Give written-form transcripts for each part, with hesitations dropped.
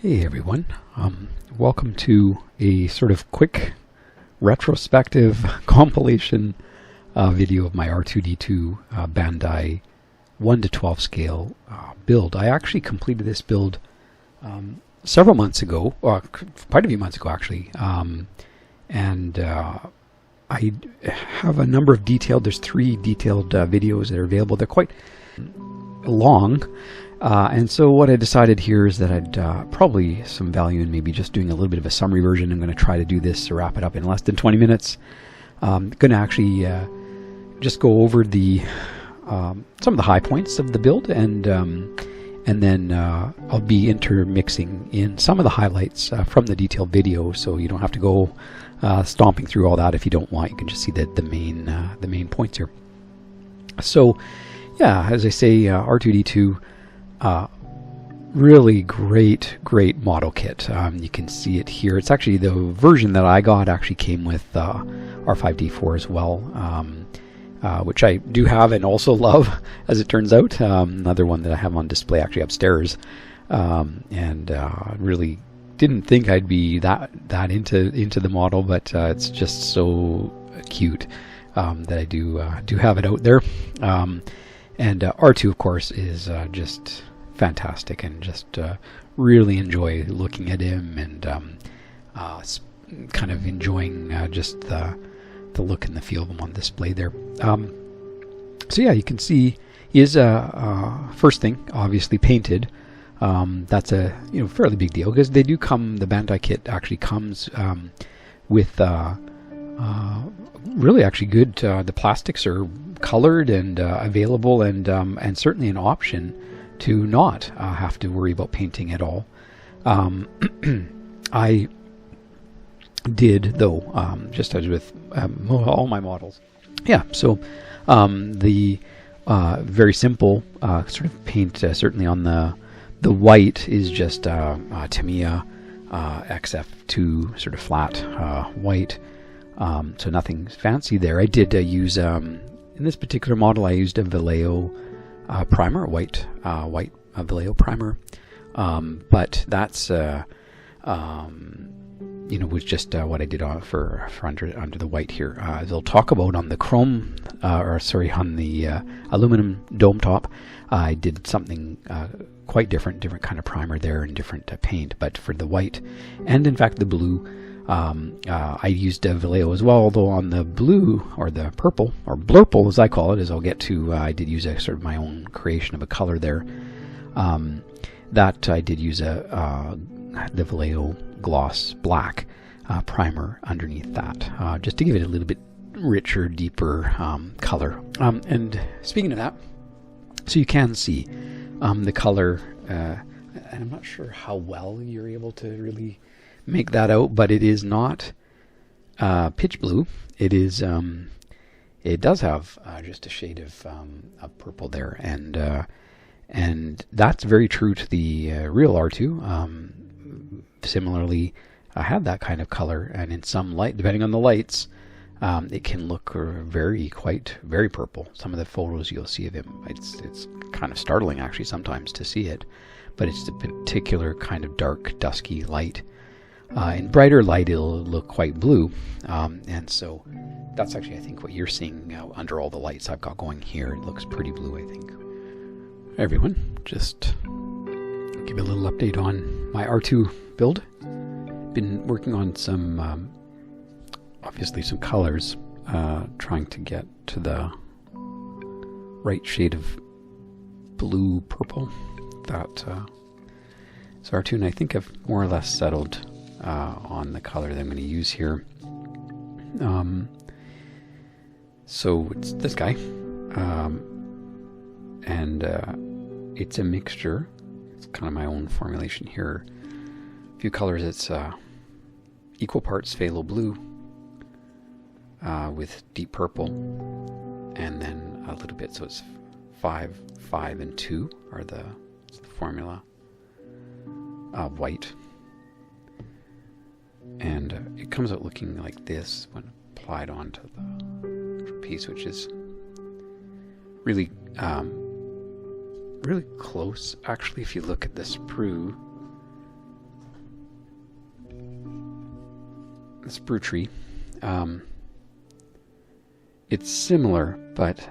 Hey everyone, welcome to a sort of quick retrospective compilation video of my R2-D2 Bandai 1:12 scale build. I actually completed this build several months ago, or quite a few months ago actually, and I have a number of there's 3 detailed videos that are available. They're quite long. And so what I decided here is that I'd probably some value in maybe just doing a little bit of a summary version. I'm going to try to do this to wrap it up in less than 20 minutes. I'm going to actually just go over the some of the high points of the build, and then I'll be intermixing in some of the highlights from the detailed video, so you don't have to go stomping through all that if you don't want. You can just see the main points here. So yeah, as I say, R2-D2. Really great model kit. You can see it here. It's actually the version that I got actually came with R5-D4 as well, which I do have and also love, as it turns out. Another one that I have on display actually upstairs, and really didn't think I'd be that into the model, but it's just so cute that I do have it out there. And R2, of course, is just fantastic, and just really enjoy looking at him and kind of enjoying just the look and the feel of him on display there. So yeah, you can see he is first thing obviously painted. That's a fairly big deal, because they do come. The Bandai kit actually comes with really actually good. The plastics are colored and available, and certainly an option to not have to worry about painting at all. I did, though, just as with all my models. Yeah, so the very simple sort of paint, certainly on the white, is just Tamiya XF2 sort of flat white. So nothing fancy there. I did use, in this particular model, I used a Vallejo primer, white Vallejo primer, but that's was just what I did for under the white here. They'll talk about on the chrome, on the aluminum dome top. I did something quite different kind of primer there, and different paint. But for the white, and in fact the blue, I used a Vallejo as well, although on the blue, or the purple, or Blurple as I call it, as I'll get to, I did use a sort of my own creation of a color there. That I did use the Vallejo gloss black primer underneath that, just to give it a little bit richer, deeper color. And speaking of that, so you can see the color, and I'm not sure how well you're able to really make that out, but it is not pitch blue. It is it does have just a shade of purple there, and that's very true to the real R2. Similarly, I had that kind of color, and in some light, depending on the lights, it can look very purple. Some of the photos you'll see of him, it's kind of startling actually sometimes to see it, but it's a particular kind of dark, dusky light. In brighter light, it'll look quite blue, and so that's actually, I think, what you're seeing under all the lights I've got going here. It looks pretty blue, I think. Everyone, just give a little update on my R2 build. Been working on some, obviously some colors, trying to get to the right shade of blue purple. That so R2, and I think I've more or less settled on the color that I'm going to use here. So it's this guy, and it's a mixture. It's kind of my own formulation here. A few colors. It's equal parts phthalo blue with deep purple, and then a little bit. So it's 5, and 2 are the formula. White. And it comes out looking like this when applied onto the piece, which is really really close. Actually, if you look at the sprue, sprue tree. It's similar, but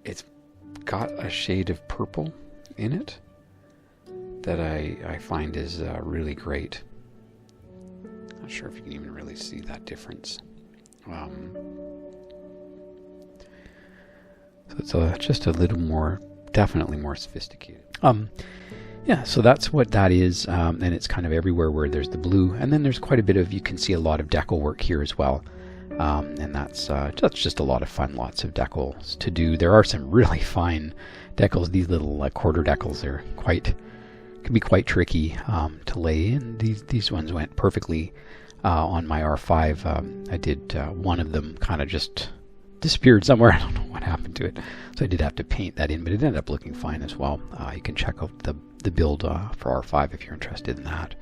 it's got a shade of purple in it that I find is really great. Not sure if you can even really see that difference. So it's just a little more, definitely more sophisticated. Yeah, so that's what that is, and it's kind of everywhere where there's the blue, and then there's quite a bit of, you can see a lot of decal work here as well, and that's just a lot of fun, lots of decals to do. There are some really fine decals. These little quarter decals are can be quite tricky to lay, and these ones went perfectly on my R5. I did one of them kind of just disappeared somewhere. I don't know what happened to it, so I did have to paint that in, but it ended up looking fine as well. You can check out the build for R5 if you're interested in that.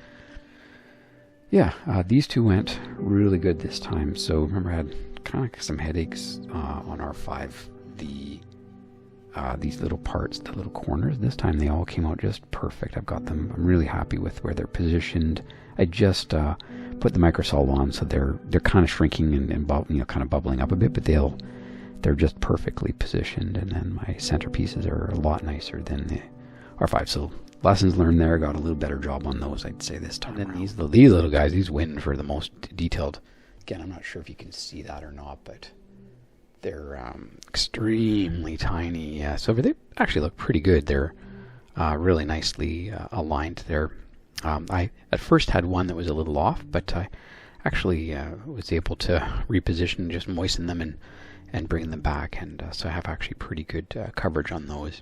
Yeah, these two went really good this time. So remember, I had kind of some headaches on R5. These little parts, the little corners, this time they all came out just perfect. I've got them. I'm really happy with where they're positioned. I just put the microsol on, so they're kind of shrinking and kind of bubbling up a bit, but they're just perfectly positioned. And then my centerpieces are a lot nicer than the R5. So lessons learned there. Got a little better job on those, I'd say, this time. And then these little guys, these win for the most detailed. Again, I'm not sure if you can see that or not, but they're extremely tiny. Yeah, so they actually look pretty good. They're really nicely aligned there. I at first had one that was a little off, but I actually was able to reposition, just moisten them and bring them back, and so I have actually pretty good coverage on those.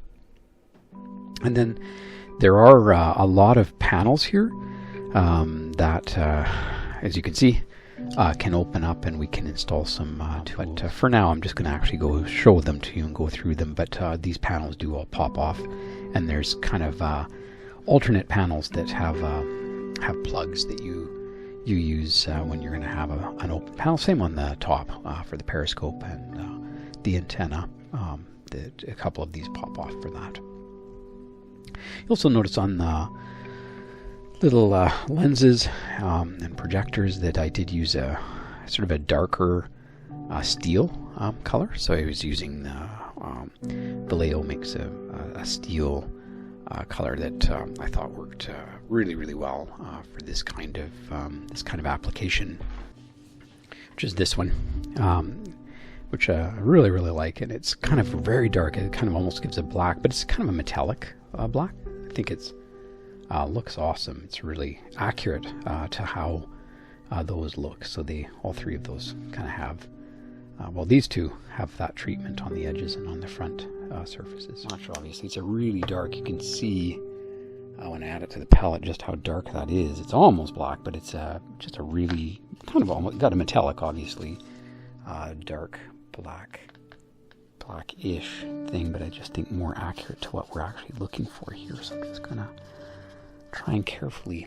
And then there are a lot of panels here that, as you can see, can open up, and we can install some tools. But for now, I'm just going to actually go show them to you and go through them. But these panels do all pop off, and there's kind of alternate panels that have plugs that you use when you're going to have an open panel. Same on the top for the periscope and the antenna. A couple of these pop off for that. You also notice on the little lenses and projectors that I did use a sort of a darker steel color. So I was using Vallejo makes a steel color that I thought worked really, really well for this kind of application, which is this one, which I really, really like. And it's kind of very dark. It kind of almost gives a black, but it's kind of a metallic black. I think it's looks awesome. It's really accurate to how those look. So all three of those kind of have, well, these two have that treatment on the edges and on the front surfaces. Not sure, obviously it's a really dark. You can see when I add it to the palette just how dark that is. It's almost black, but it's just a really kind of almost got a metallic, obviously, dark blackish thing, but I just think more accurate to what we're actually looking for here. So I'm just gonna try and carefully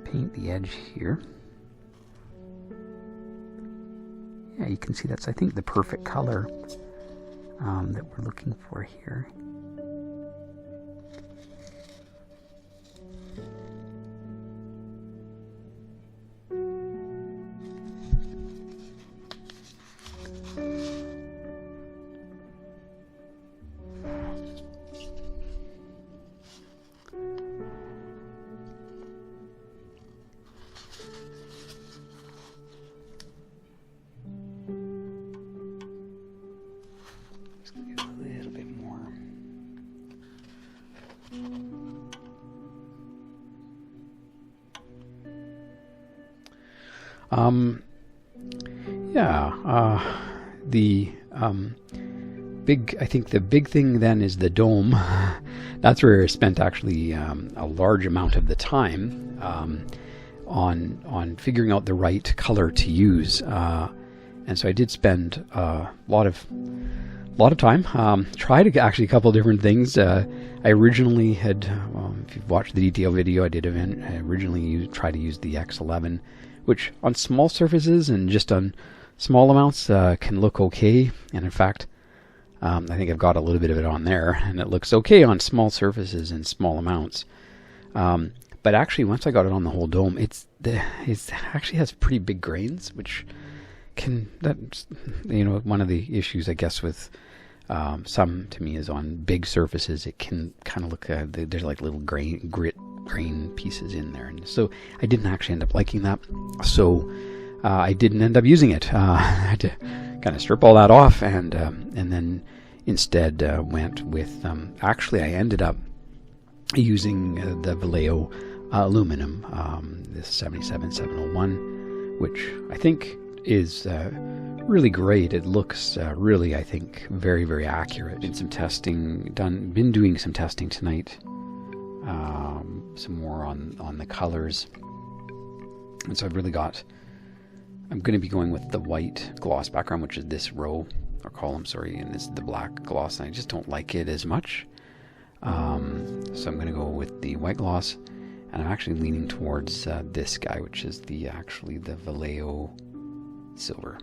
paint the edge here. Yeah, you can see that's, I think, the perfect color that we're looking for here. I think the big thing then is the dome. That's where I spent actually a large amount of the time on figuring out the right color to use, and so I did spend a lot of time. Tried actually a couple of different things. I originally had, if you've watched the detail video, I originally tried to use the X11, which on small surfaces and just on small amounts can look okay. And in fact, I think I've got a little bit of it on there, and it looks okay on small surfaces and small amounts. But actually, once I got it on the whole dome, it actually has pretty big grains, which that's one of the issues I guess with some, to me, is on big surfaces it can kind of look there's like little grain pieces in there, and so I didn't actually end up liking that, so I didn't end up using it. I had to kind of strip all that off, and then instead went with actually I ended up using the Vallejo aluminum, this 77701, which I think is really great. It looks really, I think, very, very accurate. Been doing some testing tonight, some more on the colors, and so I'm going to be going with the white gloss background, which is this row or column, sorry, and this is the black gloss, and I just don't like it as much. So I'm going to go with the white gloss, and I'm actually leaning towards this guy, which is actually the Vallejo silver.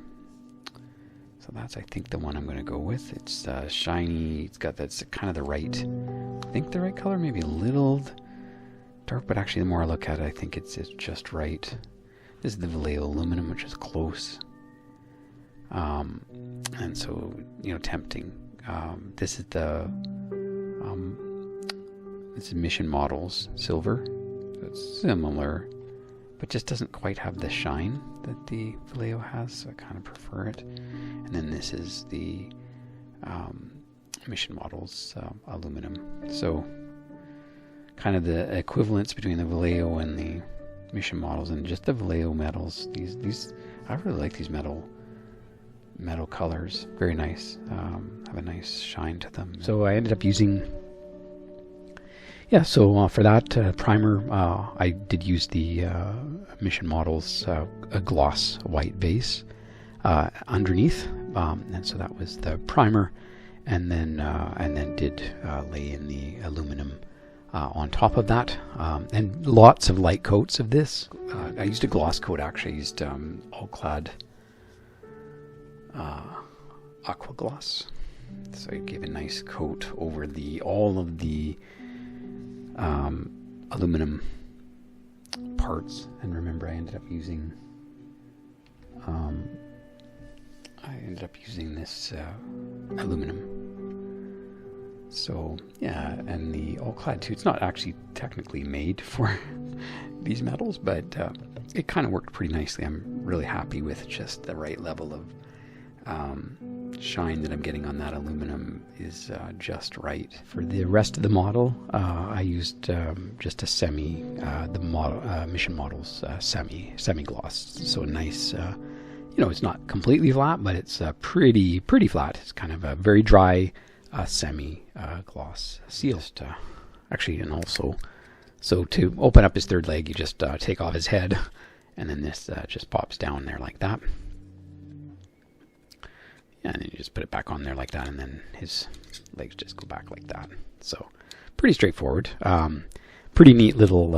So that's, I think, the one I'm going to go with. It's shiny. That's kind of the right color, maybe a little dark, but actually the more I look at it, I think it's just right. This is the Vallejo aluminum, which is close. And so, tempting. This is this is Mission Models silver. So it's similar, but just doesn't quite have the shine that the Vallejo has, so I kind of prefer it. And then this is the Mission Models aluminum. So kind of the equivalence between the Vallejo and the Mission Models, and just the Vallejo metals. These I really like these metal colors. Very nice. Have a nice shine to them. So I ended up using for that primer, I did use the Mission Models a gloss white base underneath, and so that was the primer, and then did lay in the aluminum on top of that, and lots of light coats of this. I used a gloss coat, actually. I used All-Clad Aqua Gloss, so I gave a nice coat over all of the aluminum parts. And remember, I ended up using this aluminum. So yeah, and the All-Clad too, it's not actually technically made for these metals, but it kind of worked pretty nicely. I'm really happy with just the right level of shine that I'm getting on that aluminum is just right. For the rest of the model, I used just a Mission Models semi gloss. So a nice, it's not completely flat, but it's pretty flat. It's kind of a very dry semi gloss seal. Actually, and also, so to open up his third leg, you just take off his head, and then this just pops down there like that. And then you just put it back on there like that, and then his legs just go back like that. So pretty straightforward. Pretty neat little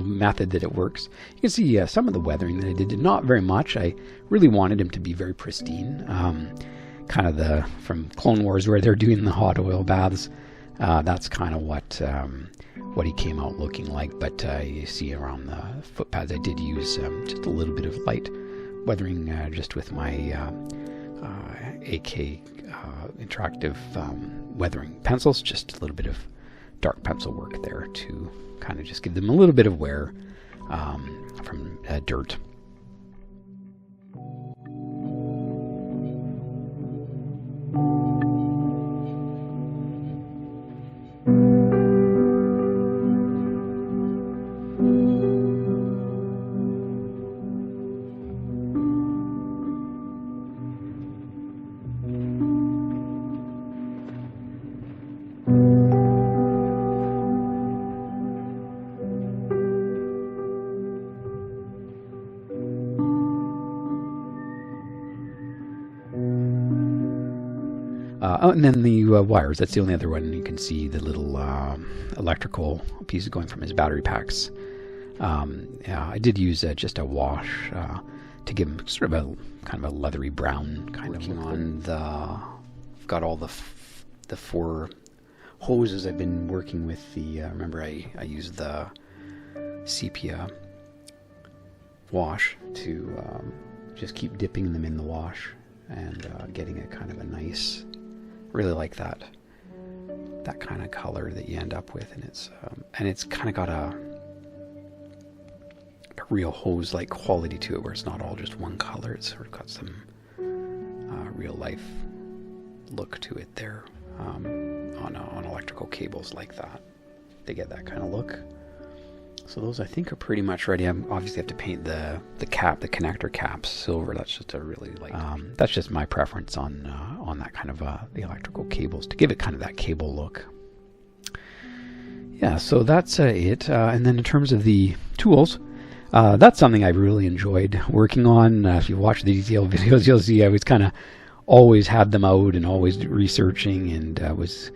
method that it works. You can see some of the weathering that I did not very much. I really wanted him to be very pristine. Kind of from Clone Wars, where they're doing the hot oil baths. That's kind of what he came out looking like. But you see around the foot pads, I did use just a little bit of light weathering just with my AK interactive weathering pencils. Just a little bit of dark pencil work there to kind of just give them a little bit of wear from dirt. And then the wires, that's the only other one. You can see the little electrical pieces going from his battery packs. I did use just a wash to give him sort of kind of a leathery brown kind of look. I've got all the four hoses I've been working with. Remember I used the sepia wash to just keep dipping them in the wash and getting a kind of a nice, really like that kind of color that you end up with, and it's kind of got a real hose-like quality to it, where it's not all just one color. It's sort of got some real life look to it there on electrical cables like that. They get that kind of look. So those I think are pretty much ready. I obviously have to paint the cap, the connector caps silver. That's just a really that's just my preference on that kind of the electrical cables, to give it kind of that cable look. Yeah, so that's it. And then in terms of the tools, that's something I really enjoyed working on. If you watch the detailed videos, you'll see I was kind of always had them out and always researching, and was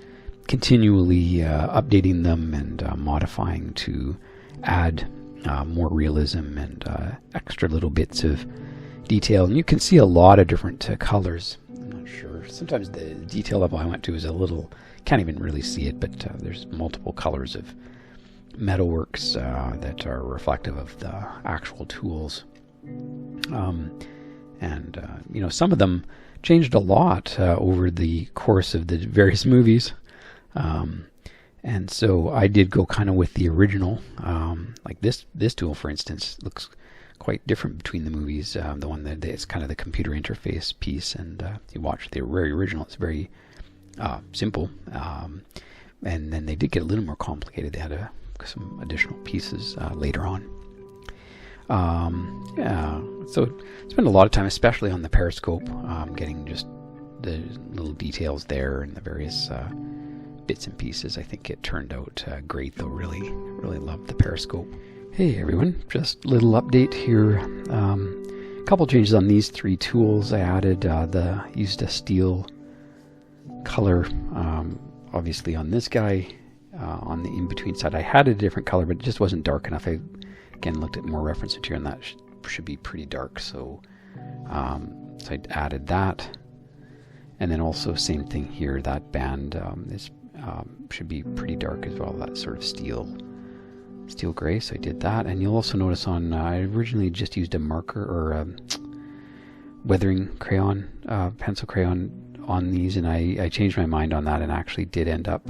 continually updating them and modifying to add more realism and extra little bits of detail. And you can see a lot of different colors. I'm not sure. Sometimes the detail level I went to is a little, can't even really see it, but there's multiple colors of metalworks that are reflective of the actual tools. You know, some of them changed a lot over the course of the various movies. And so I did go kind of with the original. Like this tool, for instance, looks quite different between the movies. The one that is kind of the computer interface piece, and you watch the very original, it's very simple. And then they did get a little more complicated. They had some additional pieces later on. Yeah, so spent a lot of time, especially on the periscope, getting just the little details there and the various bits and pieces. I think it turned out great, though. Really loved the periscope. Hey everyone, just a little update here. A couple changes on these three tools. I added used a steel color, obviously on this guy. On the in-between side, I had a different color, but it just wasn't dark enough. I again looked at more reference material, and that should be pretty dark. So I added that, and then also same thing here. That band should be pretty dark as well. That sort of steel gray. So I did that, and you'll also notice on I originally just used a marker or a weathering crayon, pencil crayon on these, and I changed my mind on that and actually did end up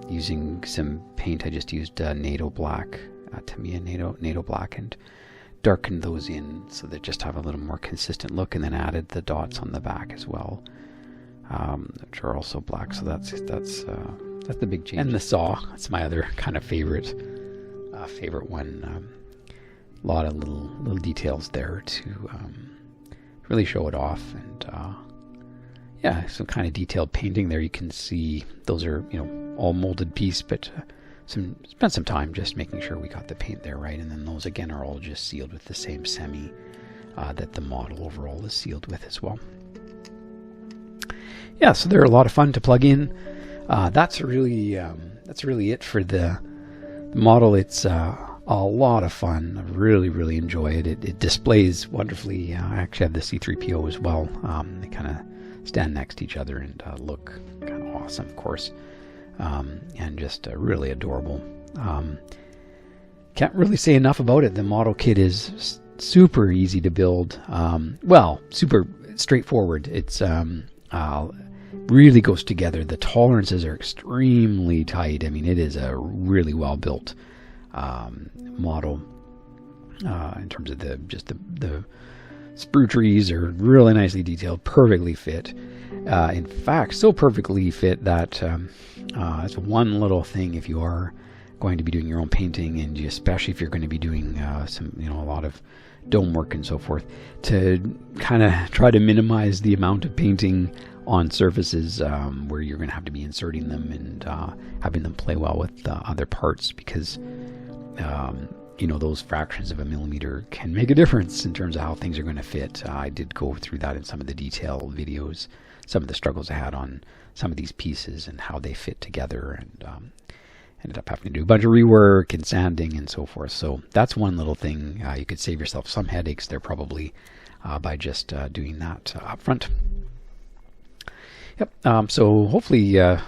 using some paint. I just used NATO black, Tamiya NATO black, and darkened those in so they just have a little more consistent look, and then added the dots on the back as well, which are also black. So that's the big change. And the saw, that's my other kind of favorite one. A lot of little details there to really show it off, and yeah, some kind of detailed painting there. You can see those are, you know, all molded piece, but spent some time just making sure we got the paint there right. And then those again are all just sealed with the same semi that the model overall is sealed with as well. Yeah, so they're a lot of fun to plug in. That's really it for the model. It's a lot of fun. I really enjoy it. It displays wonderfully. I actually have the C3PO as well. They kind of stand next to each other and look kind of awesome, of course, and just really adorable. Can't really say enough about it. The model kit is super easy to build. Well, super straightforward. It's really goes together. The tolerances are extremely tight. I mean, it is a really well built model in terms of the sprue trees are really nicely detailed, perfectly fit. In fact, so perfectly fit that it's one little thing if you are going to be doing your own painting, and especially if you're going to be doing a lot of dome work and so forth, to kind of try to minimize the amount of painting on surfaces where you're going to have to be inserting them and having them play well with other parts, because those fractions of a millimeter can make a difference in terms of how things are going to fit. I did go through that in some of the detail videos, some of the struggles I had on some of these pieces and how they fit together, and ended up having to do a bunch of rework and sanding and so forth. So that's one little thing. You could save yourself some headaches there probably by just doing that up front. Yep. So hopefully a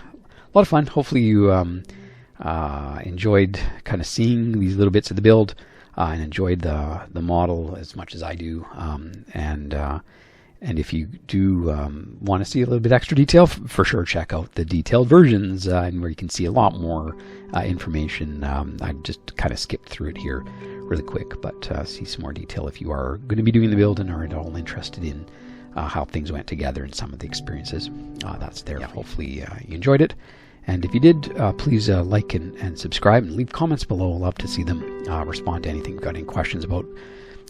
lot of fun. Hopefully you enjoyed kind of seeing these little bits of the build. and enjoyed the model as much as I do, and if you do want to see a little bit extra detail, for sure check out the detailed versions, and where you can see a lot more information. I just kind of skipped through it here really quick, but see some more detail if you are going to be doing the build and are at all interested in how things went together and some of the experiences. That's there. Hopefully you enjoyed it. And if you did, please like and subscribe and leave comments below. I'd love to see them, respond to anything. If you've got any questions about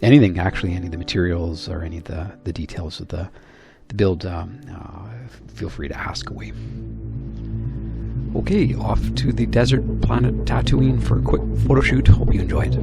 anything, actually, any of the materials or any of the details of the build, feel free to ask away. Okay, off to the desert planet Tatooine for a quick photo shoot. Hope you enjoy it.